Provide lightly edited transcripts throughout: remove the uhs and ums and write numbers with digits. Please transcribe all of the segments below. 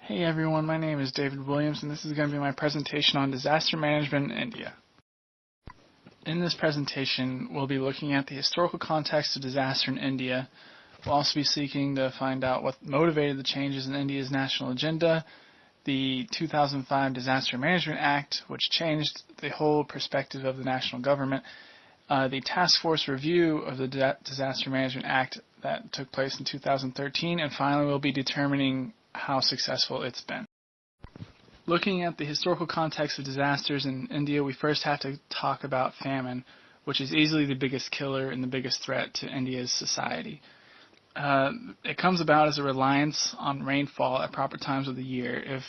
Hey everyone, my name is David Williams and this is going to be my presentation on disaster management in India. In this presentation, we'll be looking at the historical context of disaster in India. We'll also be seeking to find out what motivated the changes in India's national agenda, the 2005 Disaster Management Act, which changed the whole perspective of the national government, the task force review of the Disaster Management Act that took place in 2013, and finally we'll be determining how successful it's been. Looking at the historical context of disasters in India, we first have to talk about famine, which is easily the biggest killer and the biggest threat to India's society. It comes about as a reliance on rainfall at proper times of the year. If,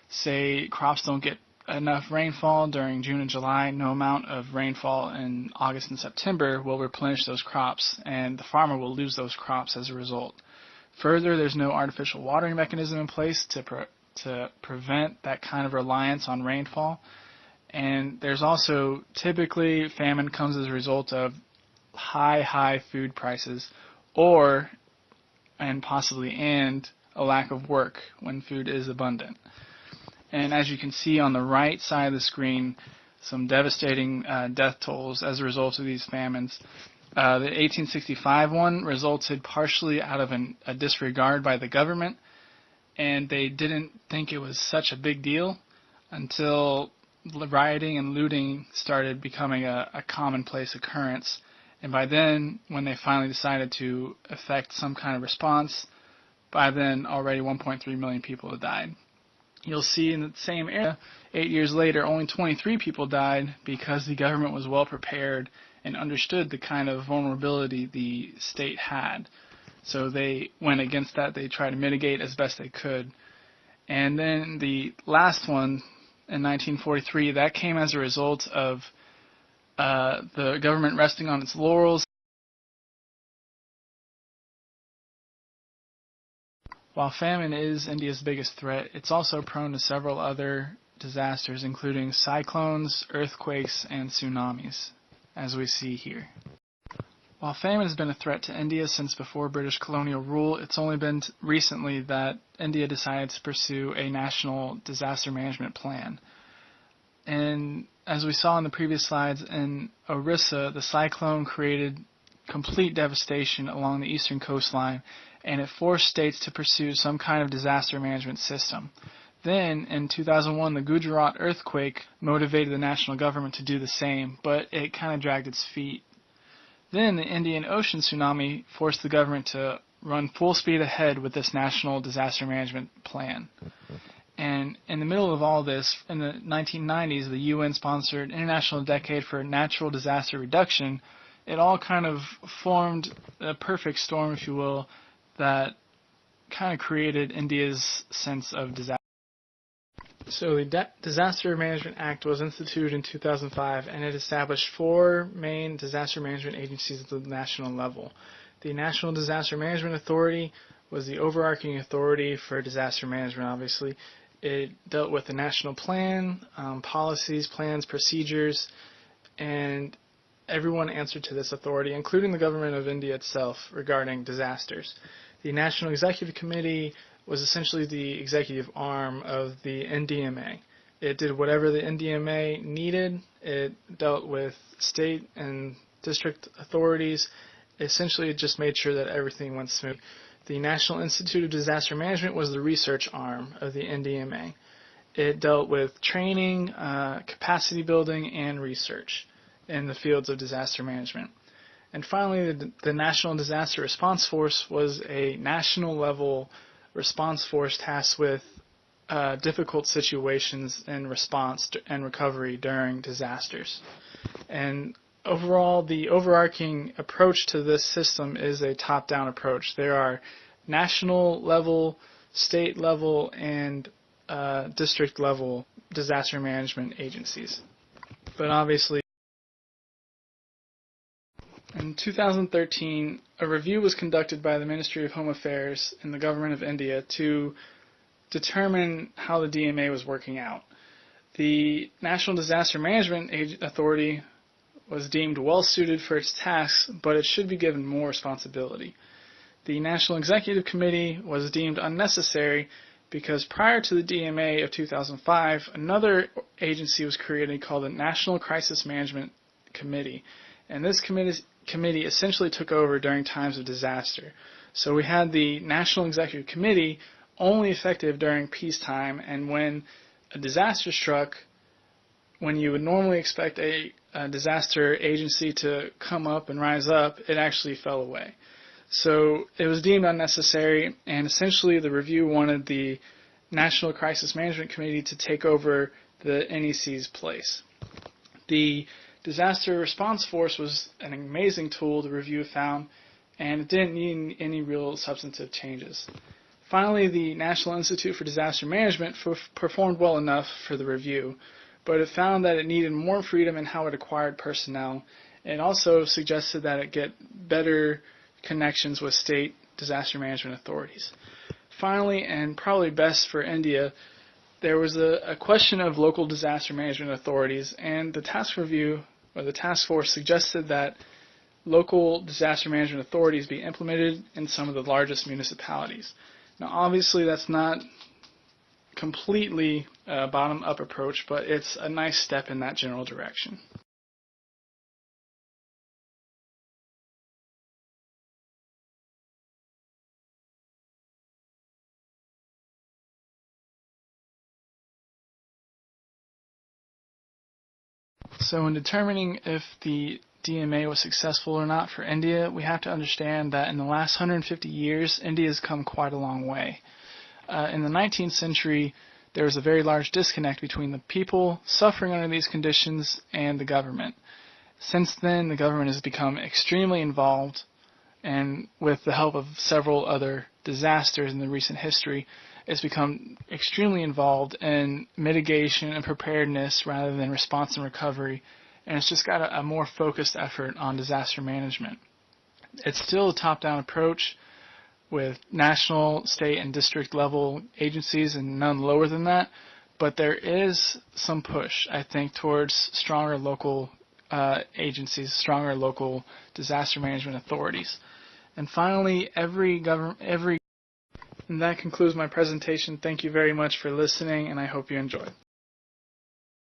say, crops don't get enough rainfall during June and July, no amount of rainfall in August and September will replenish those crops, and the farmer will lose those crops as a result. Further, there's no artificial watering mechanism in place to prevent that kind of reliance on rainfall. And there's also typically famine comes as a result of high food prices and possibly a lack of work when food is abundant. And as you can see on the right side of the screen, some devastating death tolls as a result of these famines. The 1865 one resulted partially out of a disregard by the government, and they didn't think it was such a big deal until rioting and looting started becoming a commonplace occurrence. And by then, when they finally decided to effect some kind of response, by then already 1.3 million people had died. You'll see in the same era, 8 years later, only 23 people died because the government was well prepared and understood the kind of vulnerability the state had. So they went against that. They tried to mitigate as best they could. And then the last one in 1943, that came as a result of the government resting on its laurels. While famine is India's biggest threat, it's also prone to several other disasters, including cyclones, earthquakes, and tsunamis, as we see here. While famine has been a threat to India since before British colonial rule, it's only been recently that India decided to pursue a national disaster management plan. And as we saw in the previous slides, in Orissa, the cyclone created complete devastation along the eastern coastline, and it forced states to pursue some kind of disaster management system. Then, in 2001, the Gujarat earthquake motivated the national government to do the same, but it kind of dragged its feet. Then, the Indian Ocean tsunami forced the government to run full speed ahead with this national disaster management plan. And in the middle of all this, in the 1990s, the UN sponsored International Decade for Natural Disaster Reduction. It all kind of formed a perfect storm, if you will, that kind of created India's sense of disaster. So the Disaster Management Act was instituted in 2005, and it established 4 main disaster management agencies at the national level. The National Disaster Management Authority was the overarching authority for disaster management, obviously. It dealt with the national plan, policies, plans, procedures, and everyone answered to this authority, including the government of India itself, regarding disasters. The National Executive Committee was essentially the executive arm of the NDMA. It did whatever the NDMA needed. It dealt with state and district authorities. Essentially, it just made sure that everything went smooth. The National Institute of Disaster Management was the research arm of the NDMA. It dealt with training, capacity building, and research in the fields of disaster management. And finally, the National Disaster Response Force was a national-level response force tasked with difficult situations in response and recovery during disasters. And overall, the overarching approach to this system is a top-down approach. There are national-level, state-level, and district-level disaster management agencies. But obviously, in 2013, a review was conducted by the Ministry of Home Affairs in the Government of India to determine how the DMA was working out. The National Disaster Management Authority was deemed well suited for its tasks, but it should be given more responsibility. The National Executive Committee was deemed unnecessary because prior to the DMA of 2005, another agency was created called the National Crisis Management Committee, and this committee essentially took over during times of disaster. So we had the National Executive Committee only effective during peacetime, and when a disaster struck, when you would normally expect a disaster agency to come up and rise up, it actually fell away. So it was deemed unnecessary, and essentially the review wanted the National Crisis Management Committee to take over the NEC's place. The Disaster Response Force was an amazing tool the review found, and it didn't need any real substantive changes. Finally, the National Institute for Disaster Management performed well enough for the review, but it found that it needed more freedom in how it acquired personnel. It also suggested that it get better connections with state disaster management authorities. Finally, and probably best for India, there was a question of local disaster management authorities, and the task force suggested that local disaster management authorities be implemented in some of the largest municipalities. Now, obviously, that's not completely a bottom-up approach, but it's a nice step in that general direction. So in determining if the DMA was successful or not for India, we have to understand that in the last 150 years, India has come quite a long way. In the 19th century, there was a very large disconnect between the people suffering under these conditions and the government. Since then, the government has become extremely involved, and with the help of several other disasters in the recent history, it's become extremely involved in mitigation and preparedness rather than response and recovery, and it's just got a more focused effort on disaster management. It's still a top-down approach with national, state, and district level agencies and none lower than that, but there is some push, I think, towards stronger local agencies, stronger local disaster management authorities. And finally, and that concludes my presentation. Thank you very much for listening, and I hope you enjoyed.